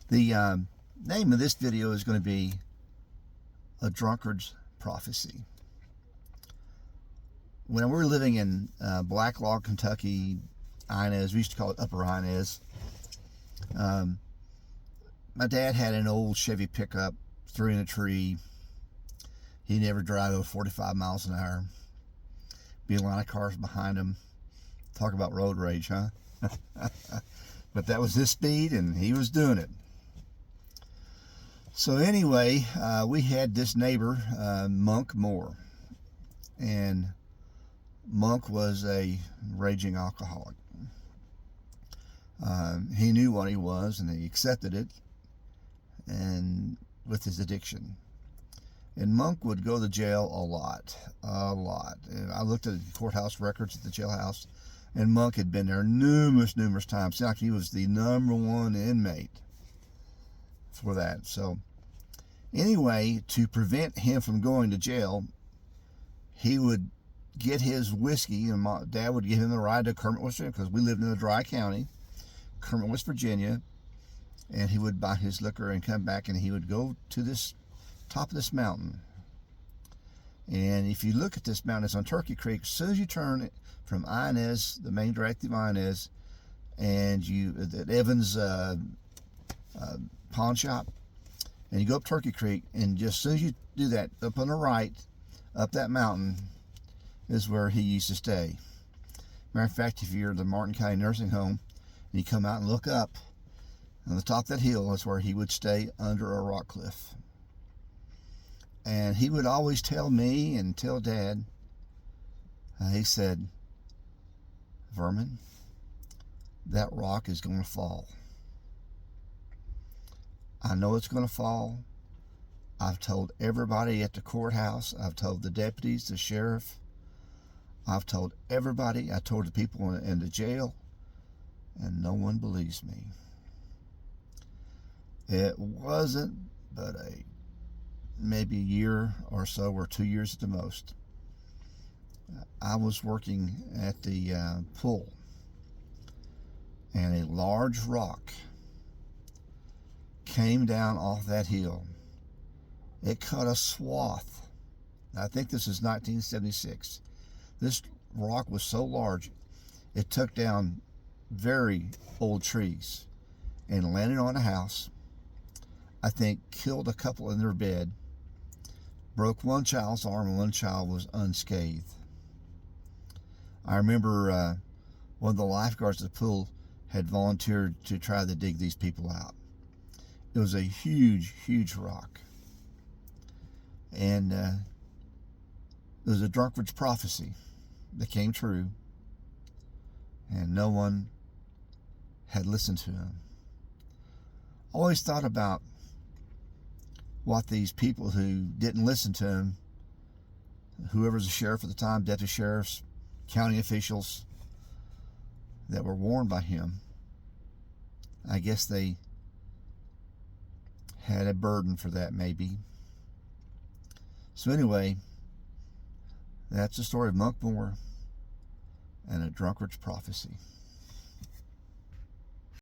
The name of this video is going to be A Drunkard's Prophecy. When we were living in Black Log, Kentucky, Inez, we used to call it Upper Inez, my dad had an old Chevy pickup, threw in a tree. He never drive over 45 miles an hour. Be a line of cars behind him. Talk about road rage, huh? But that was his speed, and he was doing it. So anyway, we had this neighbor, Monk Moore, and Monk was a raging alcoholic. He knew what he was, and he accepted it, and with his addiction. And Monk would go to jail a lot. And I looked at the courthouse records at the jailhouse, and Monk had been there numerous times. Seemed like he was the #1 inmate for that. So anyway, to prevent him from going to jail, he would get his whiskey, and my dad would give him a ride to Kermit, West Virginia, because we lived in a dry county, Kermit, West Virginia, and he would buy his liquor and come back, and he would go to this top of this mountain. And if you look at this mountain, it's on Turkey Creek. As soon as you turn from Inez, the main directive Inez, and you at Evans pawn shop, and you go up Turkey Creek, and just as soon as you do that, up on the right, up that mountain, is where he used to stay. Matter of fact, if you're at the Martin County Nursing Home, and you come out and look up, on the top of that hill is where he would stay under a rock cliff. And he would always tell me and tell Dad, he said, "Vermin, that rock is going to fall. I know it's going to fall. I've told everybody at the courthouse. I've told the deputies, the sheriff. I've told everybody. I told the people in the jail, and no one believes me." It wasn't but maybe a year or so, or 2 years at the most. I was working at the pool, and a large rock came down off that hill. It cut a swath. I think this is 1976. This rock was so large, it took down very old trees and landed on a house. I think killed a couple in their bed, broke one child's arm, and one child was unscathed. I remember one of the lifeguards at the pool had volunteered to try to dig these people out. It was a huge rock. And it was a drunkard's prophecy that came true, and no one had listened to him. I always thought about what these people who didn't listen to him, whoever was the sheriff at the time, deputy sheriffs, county officials that were warned by him, I guess they had a burden for that, maybe. So anyway, that's the story of Monk Moore and A Drunkard's Prophecy.